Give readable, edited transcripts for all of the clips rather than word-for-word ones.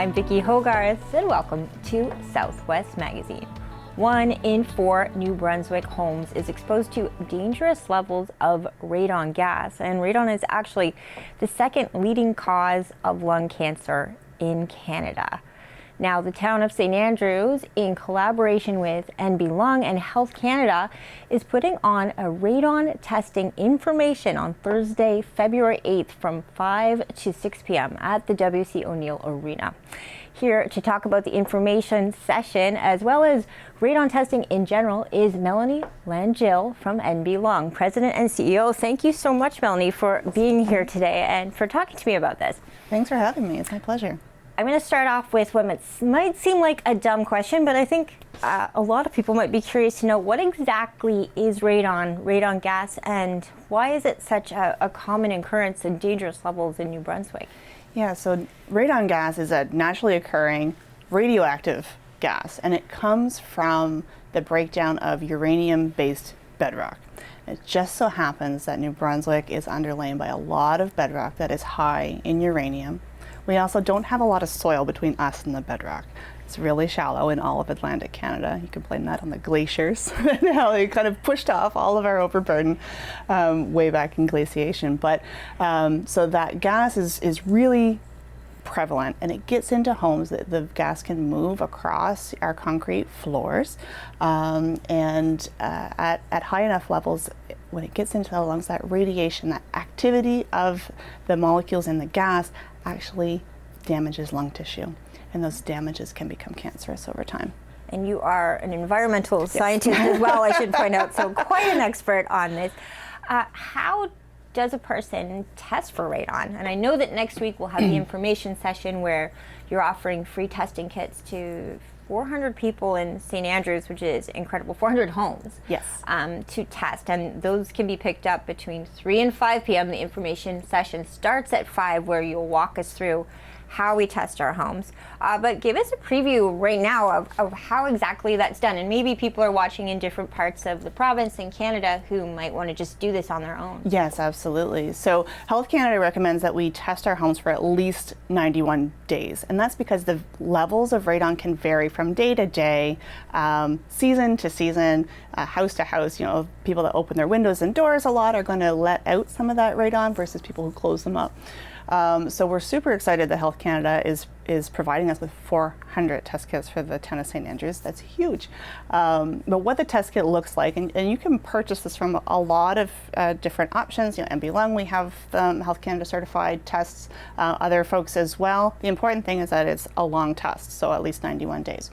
I'm Vicki Hogarth, and welcome to Southwest Magazine. 1 in 4 New Brunswick homes is exposed to dangerous levels of radon gas, and radon is actually the second leading cause of lung cancer in Canada. Now, the town of St. Andrews, in collaboration with NB Lung and Health Canada, is putting on a radon testing information on Thursday, February 8th from 5 to 6 p.m. at the W.C. O'Neill Arena. Here to talk about the information session, as well as radon testing in general, is Melanie Langille from NB Lung, President and CEO. Thank you so much, Melanie, for being here today and for talking to me about this. Thanks for having me. It's my pleasure. I'm going to start off with what might seem like a dumb question, but I think a lot of people might be curious to know what exactly is radon gas, and why is it such a common occurrence in dangerous levels in New Brunswick? Yeah, so radon gas is a naturally occurring radioactive gas, and it comes from the breakdown of uranium-based bedrock. It just so happens that New Brunswick is underlain by a lot of bedrock that is high in uranium. We also don't have a lot of soil between us and the bedrock. It's really shallow in all of Atlantic Canada. You can blame that on the glaciers and how they kind of pushed off all of our overburden way back in glaciation. But so that gas is really prevalent, and it gets into homes. The gas can move across our concrete floors, and at high enough levels, when it gets into the lungs, that radiation, that activity of the molecules in the gas actually damages lung tissue, and those damages can become cancerous over time. And you are an environmental scientist as well, I should point out, so quite an expert on this. How does a person test for radon? And I know that next week we'll have the information session where you're offering free testing kits to 400 people in St. Andrews, which is incredible, 400 homes, yes, to test. And those can be picked up between 3 and 5 p.m. The information session starts at 5, where you'll walk us through how we test our homes. But give us a preview right now of how exactly that's done. And maybe people are watching in different parts of the province in Canada who might want to just do this on their own. Yes, absolutely. So Health Canada recommends that we test our homes for at least 91 days. And that's because the levels of radon can vary from day to day, season to season, house to house. You know, people that open their windows and doors a lot are going to let out some of that radon versus people who close them up. So we're super excited that Health Canada is providing us with 400 test kits for the town of St. Andrews. That's huge. But what the test kit looks like, and you can purchase this from a lot of different options. You know, NB Lung, we have Health Canada certified tests, other folks as well. The important thing is that it's a long test, so at least 91 days.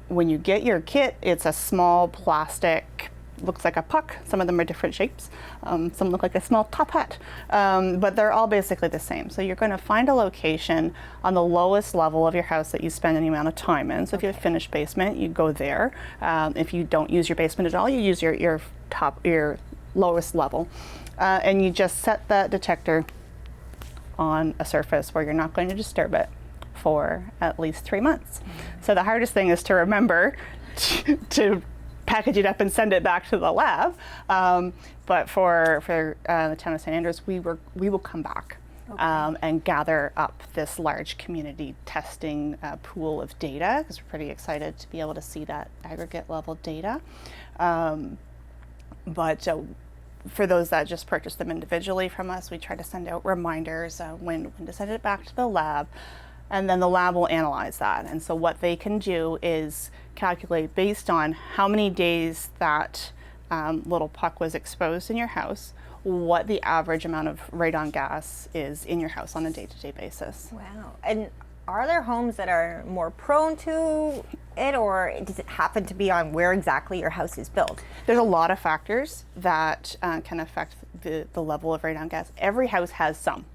When you get your kit, it's a small plastic, looks like a puck. Some of them are different shapes. Some look like a small top hat, but they're all basically the same. So you're going to find a location on the lowest level of your house that you spend any amount of time in. So if you have a finished basement, you go there. If you don't use your basement at all, you use your lowest level, and you just set that detector on a surface where you're not going to disturb it for at least 3 months. So the hardest thing is to remember to package it up and send it back to the lab. But for the town of St. Andrews, we will come back and gather up this large community testing pool of data, because we're pretty excited to be able to see that aggregate level data. But for those that just purchase them individually from us, we try to send out reminders when to send it back to the lab. And then the lab will analyze that. And so what they can do is calculate, based on how many days that little puck was exposed in your house, what the average amount of radon gas is in your house on a day-to-day basis. Wow. And are there homes that are more prone to it, or does it happen to be on where exactly your house is built? There's a lot of factors that can affect the level of radon gas. Every house has some.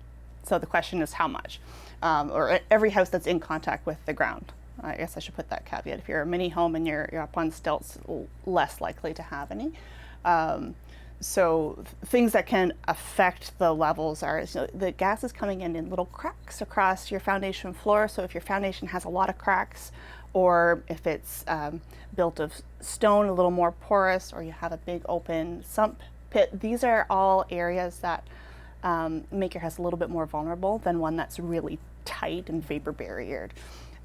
So the question is how much? Or every house that's in contact with the ground. I guess I should put that caveat. If you're a mini home and you're up on stilts, less likely to have any. So things that can affect the levels are, so the gas is coming in little cracks across your foundation floor. So if your foundation has a lot of cracks, or if it's built of stone, a little more porous, or you have a big open sump pit, these are all areas that make your house a little bit more vulnerable than one that's really tight and vapor barriered.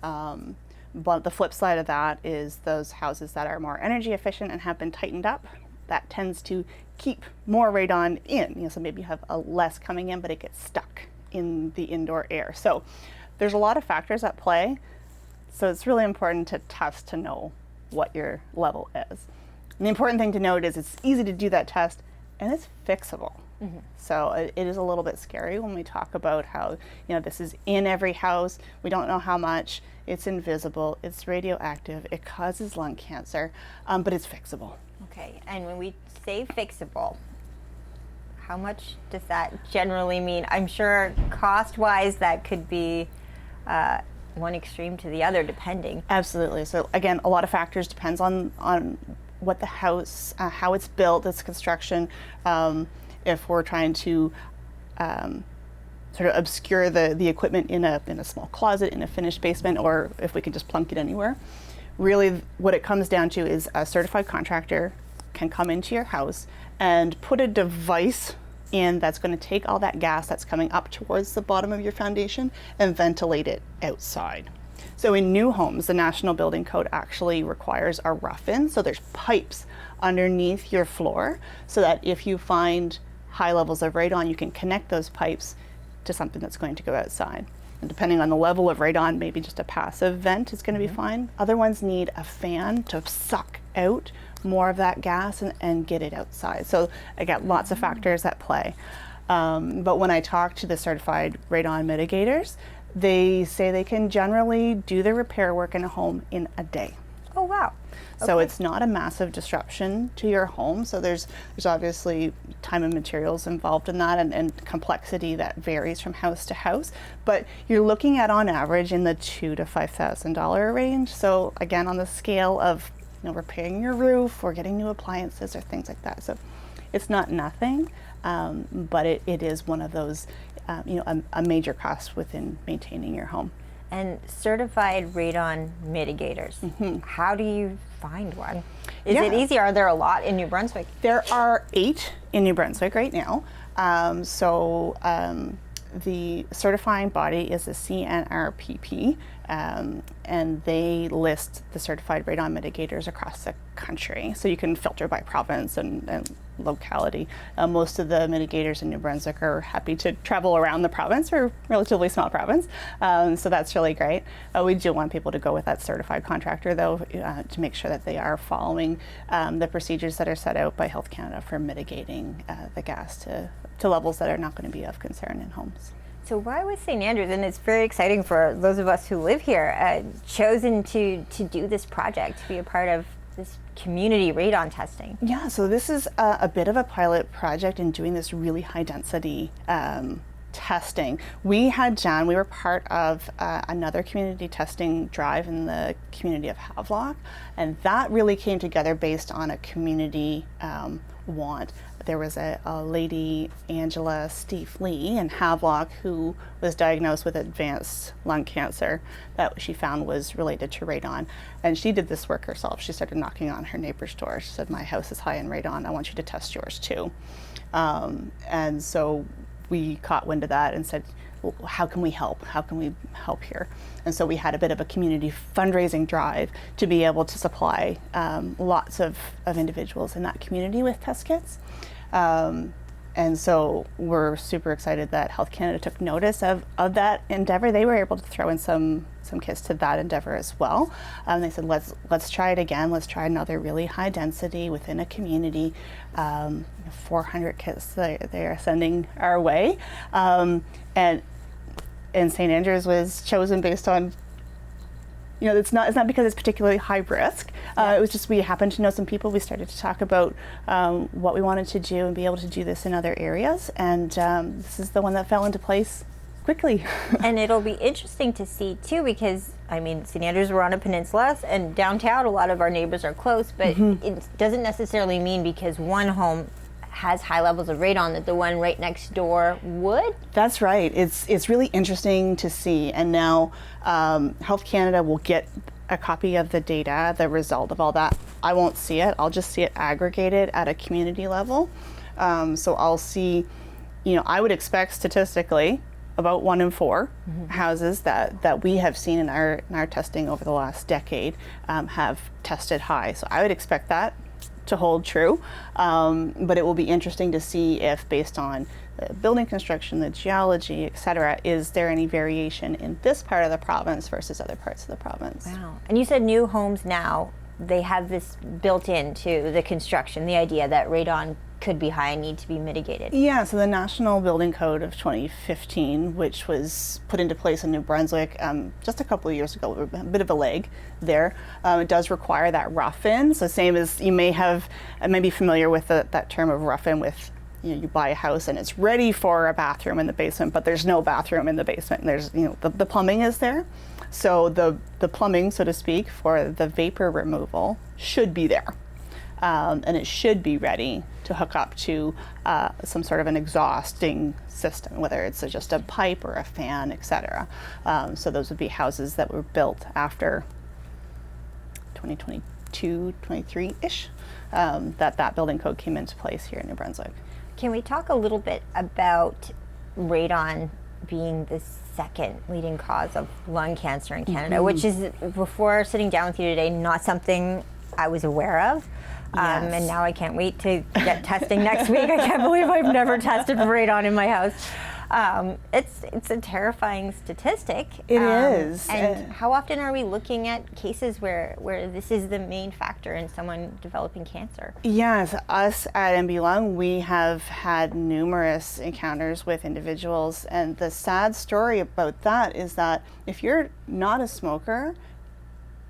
But the flip side of that is those houses that are more energy efficient and have been tightened up, that tends to keep more radon in. So maybe you have a less coming in, but it gets stuck in the indoor air. So there's a lot of factors at play. So it's really important to test to know what your level is. And the important thing to note is it's easy to do that test and it's fixable. So it is a little bit scary when we talk about how, this is in every house. We don't know how much. It's invisible. It's radioactive. It causes lung cancer, but it's fixable. Okay, and when we say fixable, how much does that generally mean? I'm sure cost-wise that could be one extreme to the other, depending. Absolutely. So again, a lot of factors depends on what the house, how it's built, its construction. If we're trying to sort of obscure the equipment in a small closet in a finished basement, or if we can just plunk it anywhere. Really, what it comes down to is a certified contractor can come into your house and put a device in that's going to take all that gas that's coming up towards the bottom of your foundation and ventilate it outside. So in new homes, the National Building Code actually requires a rough-in. So there's pipes underneath your floor so that if you find high levels of radon, you can connect those pipes to something that's going to go outside. And depending on the level of radon, maybe just a passive vent is going to be fine. Other ones need a fan to suck out more of that gas and get it outside. So again, lots of factors at play. But when I talk to the certified radon mitigators, they say they can generally do the repair work in a home in a day. Oh, wow. So it's not a massive disruption to your home. So there's obviously time and materials involved in that, and complexity that varies from house to house. But you're looking at on average in the $2,000 to $5,000 range. So again, on the scale of repairing your roof or getting new appliances or things like that. So it's not nothing, but it is one of those a major cost within maintaining your home. And certified radon mitigators, how do you find one? Is it easy? Are there a lot in New Brunswick? There are 8 in New Brunswick right now. The certifying body is the CNRPP, and they list the certified radon mitigators across the country. So you can filter by province and locality. Most of the mitigators in New Brunswick are happy to travel around the province. We're a relatively small province, so that's really great. We do want people to go with that certified contractor, though, to make sure that they are following the procedures that are set out by Health Canada for mitigating the gas to levels that are not going to be of concern in homes. So why was St. Andrews, and it's very exciting for those of us who live here, chosen to do this project, to be a part of this community radon testing? Yeah, so this is a bit of a pilot project in doing this really high density testing. We were part of another community testing drive in the community of Havelock, and that really came together based on a community want. There was a lady, Angela Steve Lee, in Havelock, who was diagnosed with advanced lung cancer that she found was related to radon. And she did this work herself. She started knocking on her neighbor's door. She said, "My house is high in radon. I want you to test yours too." And so we caught wind of that and said, well, how can we help? How can we help here? And so we had a bit of a community fundraising drive to be able to supply lots of individuals in that community with test kits. And so we're super excited that Health Canada took notice of that endeavor. They were able to throw in some kits to that endeavor as well. They said, let's try it again. Let's try another really high density within a community. 400 kits they are sending our way. And St. Andrews was chosen based on, it's not because it's particularly high risk. It was just we happened to know some people. We started to talk about what we wanted to do and be able to do this in other areas. And this is the one that fell into place quickly. And it'll be interesting to see too, because St. Andrews, we're on a peninsula, and downtown a lot of our neighbors are close, but it doesn't necessarily mean because one home has high levels of radon that the one right next door would? That's right. It's really interesting to see. And now Health Canada will get a copy of the data, the result of all that. I won't see it. I'll just see it aggregated at a community level. So I'll see I would expect statistically about 1 in 4 houses that we have seen in our testing over the last decade have tested high. So I would expect that to hold true, but it will be interesting to see if, based on the building construction, the geology, et cetera, is there any variation in this part of the province versus other parts of the province. Wow. And you said new homes now, they have this built into the construction, the idea that radon could be high and need to be mitigated. Yeah, so the National Building Code of 2015, which was put into place in New Brunswick just a couple of years ago, a bit of a lag there, it does require that rough-in. So same as you may be familiar with that term of rough-in with, you buy a house and it's ready for a bathroom in the basement, but there's no bathroom in the basement. And there's, the plumbing is there. So the plumbing, so to speak, for the vapor removal should be there. And it should be ready to hook up to some sort of an exhausting system, whether it's just a pipe or a fan, etc. So those would be houses that were built after 2022, 23-ish, that building code came into place here in New Brunswick. Can we talk a little bit about radon being the second leading cause of lung cancer in Canada, which is, before sitting down with you today, not something I was aware of. Yes. And now I can't wait to get testing next week. I can't believe I've never tested for radon in my house. It's a terrifying statistic. It is. And how often are we looking at cases where this is the main factor in someone developing cancer? Yes, us at MB Lung, we have had numerous encounters with individuals, and the sad story about that is that if you're not a smoker,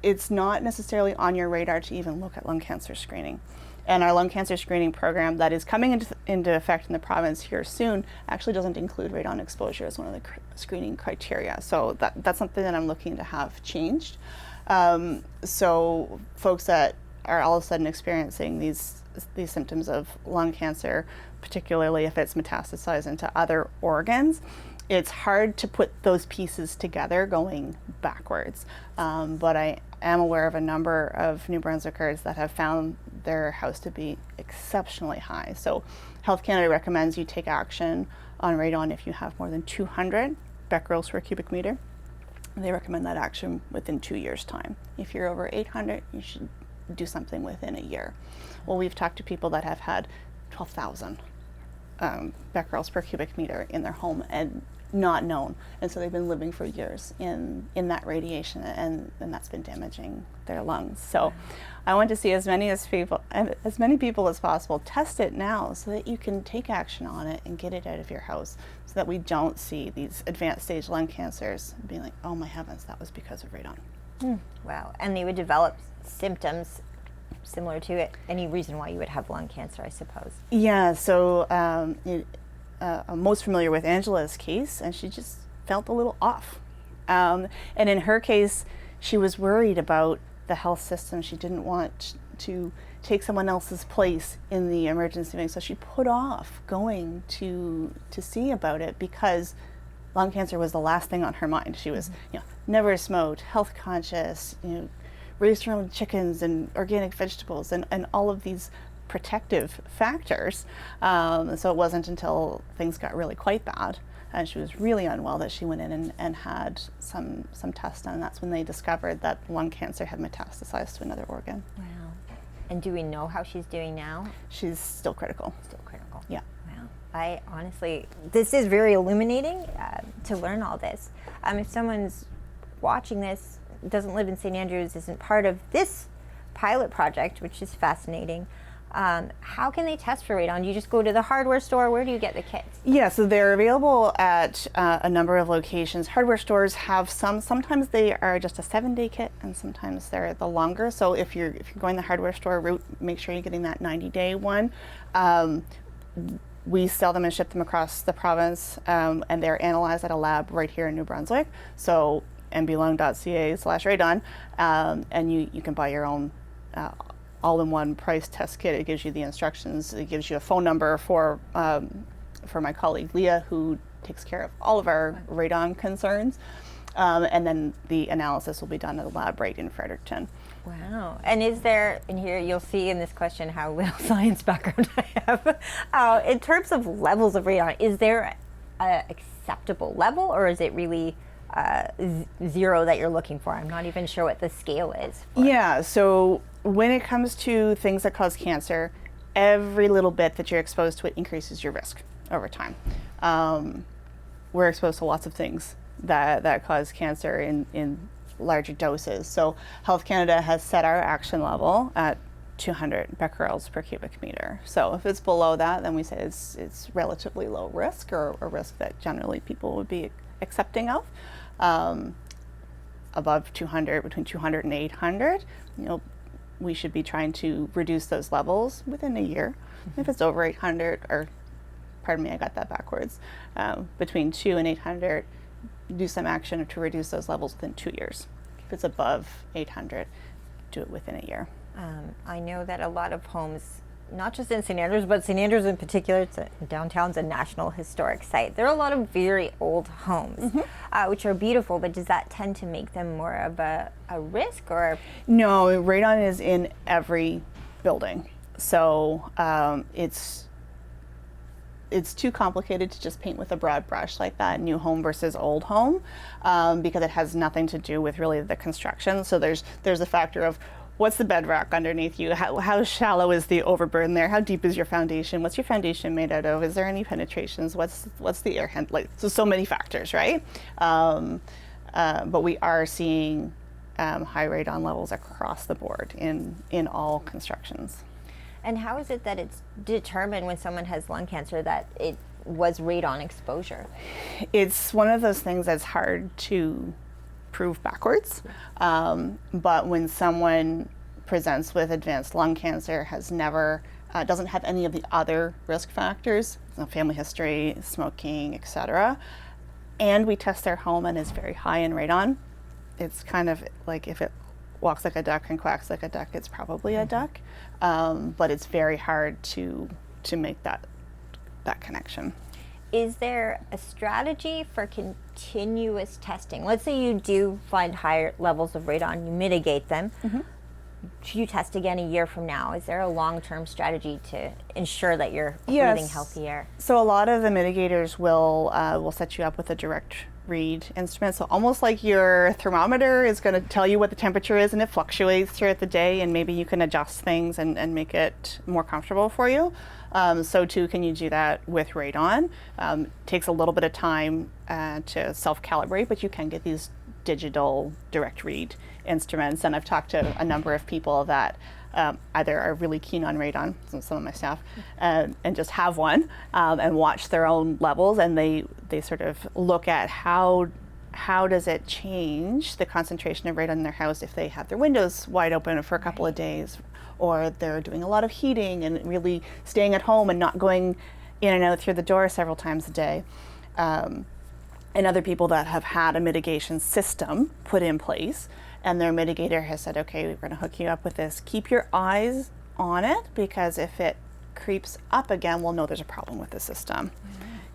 it's not necessarily on your radar to even look at lung cancer screening. And our lung cancer screening program that is coming into effect in the province here soon actually doesn't include radon exposure as one of the screening criteria. So that's something that I'm looking to have changed. So folks that are all of a sudden experiencing these symptoms of lung cancer, particularly if it's metastasized into other organs, it's hard to put those pieces together going backwards. But I am aware of a number of New Brunswickers that have found their house to be exceptionally high. So Health Canada recommends you take action on radon if you have more than 200 becquerels per cubic meter. They recommend that action within 2 years' time. If you're over 800, you should do something within a year. Well, we've talked to people that have had 12,000 becquerels per cubic meter in their home and not known, and so they've been living for years in that radiation, and that's been damaging their lungs. So I want to see as many people as possible test it now, so that you can take action on it and get it out of your house, so that we don't see these advanced stage lung cancers being like, oh my heavens, that was because of radon. Wow. And they would develop symptoms similar to it. Any reason why you would have lung cancer, I suppose? Yeah, so I'm most familiar with Angela's case, and she just felt a little off. And in her case, she was worried about the health system. She didn't want to take someone else's place in the emergency wing, so she put off going to see about it because lung cancer was the last thing on her mind. She was, never smoked, health conscious, raised her own chickens and organic vegetables and all of these protective factors. So it wasn't until things got really quite bad and she was really unwell that she went in and had some tests done. And that's when they discovered that lung cancer had metastasized to another organ. Wow. And do we know how she's doing now? She's still critical. Still critical. Yeah. Wow. I honestly, this is very illuminating to learn all this. If someone's watching this, doesn't live in St. Andrews, isn't part of this pilot project, which is fascinating, how can they test for radon? Do you just go to the hardware store? Where do you get the kits? Yeah, so they're available at a number of locations. Hardware stores have sometimes they are just a 7-day kit, and sometimes they're the longer. So if you're going the hardware store route, make sure you're getting that 90-day one. We sell them and ship them across the province, and they're analyzed at a lab right here in New Brunswick. So mblung.ca/radon, and you can buy your own all-in-one price test kit. It gives you the instructions. It gives you a phone number for my colleague Leah, who takes care of all of our radon concerns. And then the analysis will be done at a lab right in Fredericton. Wow. And is there, and here you'll see in this question how little science background I have. In terms of levels of radon, is there an acceptable level, or is it really zero that you're looking for? I'm not even sure what the scale is. Yeah, so when it comes to things that cause cancer, every little bit that you're exposed to it increases your risk over time. We're exposed to lots of things that cause cancer in larger doses. So Health Canada has set our action level at 200 becquerels per cubic meter. So if it's below that, then we say it's relatively low risk, or a risk that generally people would be accepting of. Above 200, between 200 and 800, we should be trying to reduce those levels within a year. If it's over 800, or pardon me, I got that backwards, between 2 and 800, do some action to reduce those levels within 2 years. If it's above 800, do it within a year. I know that a lot of homes, not just in St. Andrews, but St. Andrews in particular, downtown's a National Historic Site. There are a lot of very old homes, which are beautiful, but does that tend to make them more of a risk, or? No, radon is in every building. So it's too complicated to just paint with a broad brush like that, new home versus old home, because it has nothing to do with really the construction. So there's a factor of what's the bedrock underneath you, how shallow is the overburden there, how deep is your foundation, what's your foundation made out of, is there any penetrations, what's the air handle, like, so many factors, right? But we are seeing high radon levels across the board in all constructions. And how is it that it's determined when someone has lung cancer that it was radon exposure? It's one of those things that's hard to prove backwards. But when someone presents with advanced lung cancer, has never, doesn't have any of the other risk factors, family history, smoking, etc., and we test their home and is very high in radon, it's kind of like if it walks like a duck and quacks like a duck, it's probably a duck. But it's very hard to make that connection. Is there a strategy for continuous testing? Let's say you do find higher levels of radon, you mitigate them. You test again a year from now. Is there a long-term strategy to ensure that you're breathing healthy air? So a lot of the mitigators will set you up with a direct read instrument. So almost like your thermometer is going to tell you what the temperature is, and it fluctuates throughout the day, and maybe you can adjust things and make it more comfortable for you. So too can you do that with radon. Takes a little bit of time to self-calibrate, but you can get these digital direct read instruments, and I've talked to a number of people that either are really keen on radon, some of my staff, and just have one and watch their own levels, and they sort of look at how does it change the concentration of radon in their house if they have their windows wide open for a couple of days, or they're doing a lot of heating and really staying at home and not going in and out through the door several times a day. And other people that have had a mitigation system put in place, and their mitigator has said, okay, we're going to hook you up with this. Keep your eyes on it, because if it creeps up again, we'll know there's a problem with the system.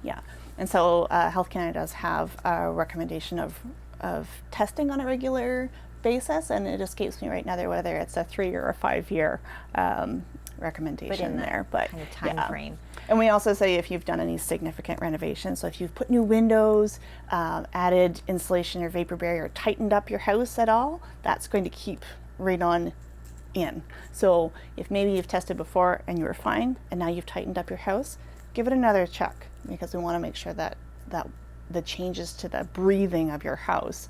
Yeah. And so Health Canada does have a recommendation of testing on a regular basis, and it escapes me right now whether it's a 3 or a 5 year recommendation there, but kind of time frame. And we also say if you've done any significant renovations, so if you've put new windows, added insulation or vapor barrier, or tightened up your house at all, that's going to keep radon in. So if maybe you've tested before and you were fine, and now you've tightened up your house, give it another check, because we want to make sure that the changes to the breathing of your house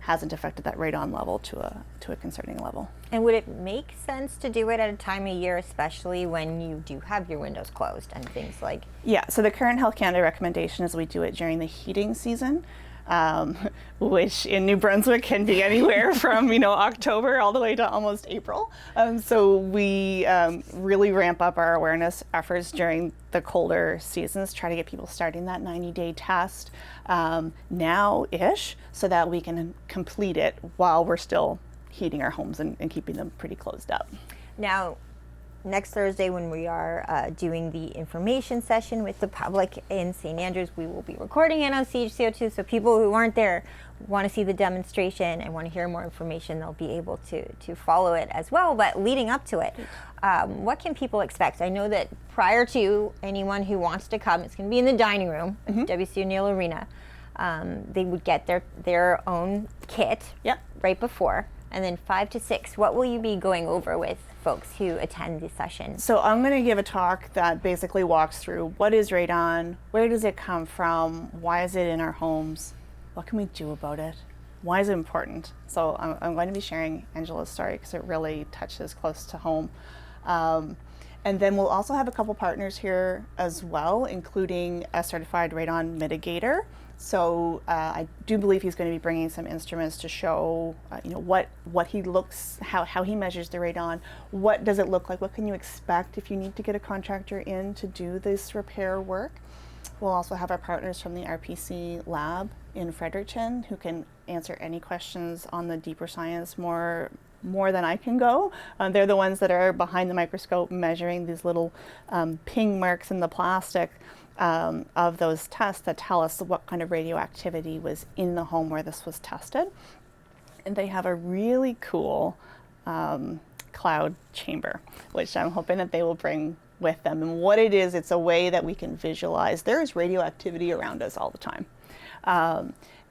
hasn't affected that radon level to a concerning level. And would it make sense to do it at a time of year, especially when you do have your windows closed and things like? Yeah, so the current Health Canada recommendation is we do it during the heating season, which in New Brunswick can be anywhere from October all the way to almost April. So we really ramp up our awareness efforts during the colder seasons, try to get people starting that 90-day test now-ish, so that we can complete it while we're still heating our homes and keeping them pretty closed up. Now, next Thursday, when we are doing the information session with the public in St. Andrews, we will be recording it on CHCO-TV. So people who aren't there, want to see the demonstration and want to hear more information, they'll be able to follow it as well. But leading up to it, what can people expect? I know that prior to anyone who wants to come, it's going to be in the dining room at the WC O'Neill Arena. They would get their own kit right before. And then 5 to 6, what will you be going over with folks who attend the session? So I'm going to give a talk that basically walks through what is radon, where does it come from, why is it in our homes, what can we do about it, why is it important? So I'm going to be sharing Angela's story because it really touches close to home. And then we'll also have a couple partners here as well, including a certified radon mitigator. So I do believe he's going to be bringing some instruments to show, what he looks, how he measures the radon. What does it look like? What can you expect if you need to get a contractor in to do this repair work? We'll also have our partners from the RPC lab in Fredericton who can answer any questions on the deeper science more than I can go. They're the ones that are behind the microscope measuring these little ping marks in the plastic of those tests that tell us what kind of radioactivity was in the home where this was tested. And they have a really cool cloud chamber, which I'm hoping that they will bring with them. And what it is, it's a way that we can visualize. There is radioactivity around us all the time.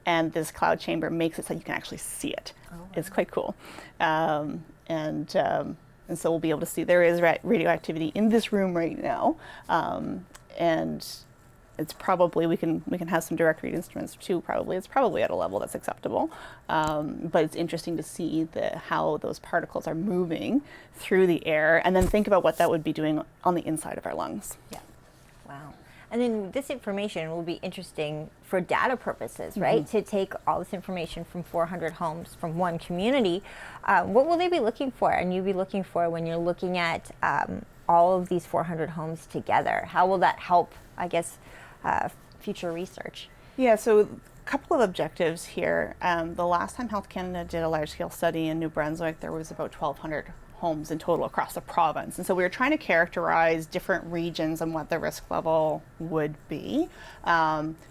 And this cloud chamber makes it so you can actually see it. Oh, wow. It's quite cool. And so we'll be able to see there is radioactivity in this room right now. And it's probably, we can have some direct read instruments too, probably. It's probably at a level that's acceptable. But it's interesting to see how those particles are moving through the air, and then think about what that would be doing on the inside of our lungs. Yeah. Wow. And then this information will be interesting for data purposes, right? To take all this information from 400 homes from one community. What will they be looking for, and you be looking for when you're looking at all of these 400 homes together? How will that help, I guess, future research? Yeah, so a couple of objectives here. The last time Health Canada did a large-scale study in New Brunswick, there was about 1,200 homes in total across the province. And so we were trying to characterize different regions and what the risk level would be.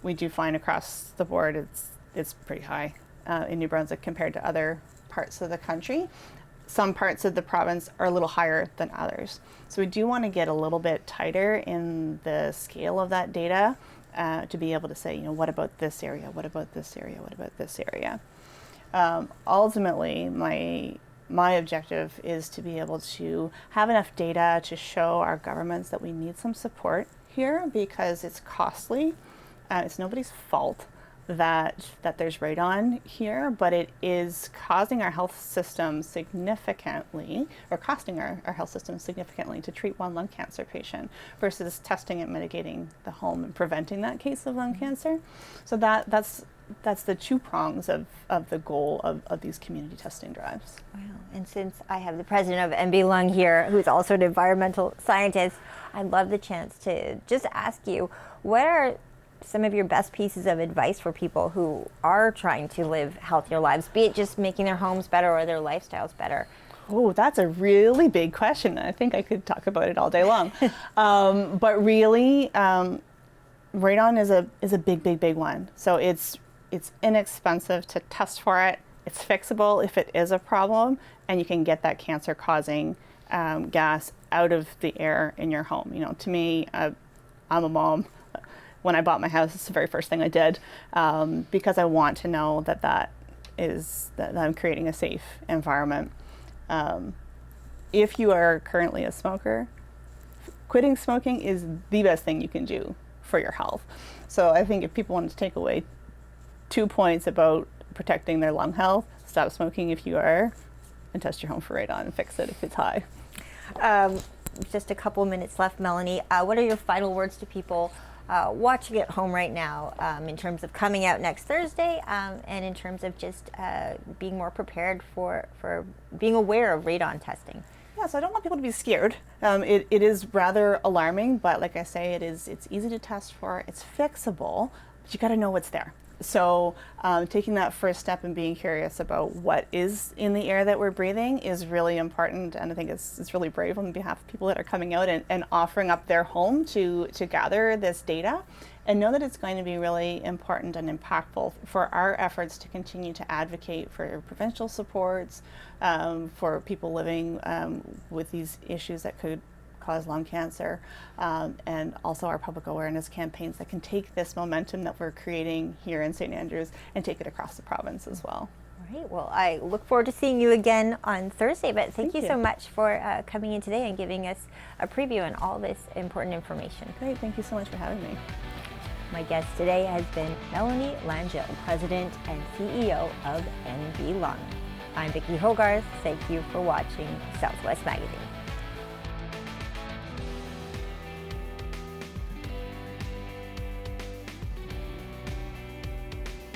We do find across the board it's pretty high in New Brunswick compared to other parts of the country. Some parts of the province are a little higher than others. So we do want to get a little bit tighter in the scale of that data to be able to say, what about this area? What about this area? What about this area? Ultimately, my objective is to be able to have enough data to show our governments that we need some support here because it's costly. It's nobody's fault that there's radon here, but it is causing our health system significantly, or costing our health system significantly to treat one lung cancer patient versus testing and mitigating the home and preventing that case of lung cancer. So that's the two prongs of the goal of these community testing drives. Wow. And since I have the president of MB Lung here, who's also an environmental scientist, I'd love the chance to just ask you, what are some of your best pieces of advice for people who are trying to live healthier lives, be it just making their homes better or their lifestyles better? Oh, that's a really big question. I think I could talk about it all day long. But really, radon is a big one. So it's inexpensive to test for it. It's fixable if it is a problem, and you can get that cancer-causing gas out of the air in your home. To me, I'm a mom. When I bought my house, it's the very first thing I did because I want to know that I'm creating a safe environment. If you are currently a smoker, quitting smoking is the best thing you can do for your health. So I think if people want to take away 2 points about protecting their lung health, stop smoking if you are, and test your home for radon and fix it if it's high. Just a couple minutes left, Melanie. What are your final words to people watching at home right now in terms of coming out next Thursday and in terms of just being more prepared for being aware of radon testing? Yeah, so I don't want people to be scared. It is rather alarming, but like I say, it's easy to test for. It's fixable, but you got to know what's there. So taking that first step and being curious about what is in the air that we're breathing is really important, and I think it's really brave on behalf of people that are coming out and offering up their home to gather this data, and know that it's going to be really important and impactful for our efforts to continue to advocate for provincial supports for people living with these issues that could cause lung cancer, and also our public awareness campaigns that can take this momentum that we're creating here in St. Andrews and take it across the province as well. All right, well, I look forward to seeing you again on Thursday, but thank you so much for coming in today and giving us a preview on all this important information. Great, thank you so much for having me. My guest today has been Melanie Langille, President and CEO of NB Lung. I'm Vicki Hogarth. Thank you for watching Southwest Magazine.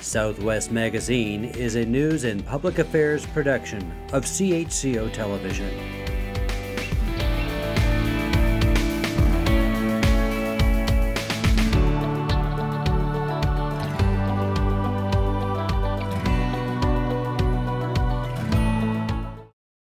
Southwest Magazine is a news and public affairs production of CHCO Television.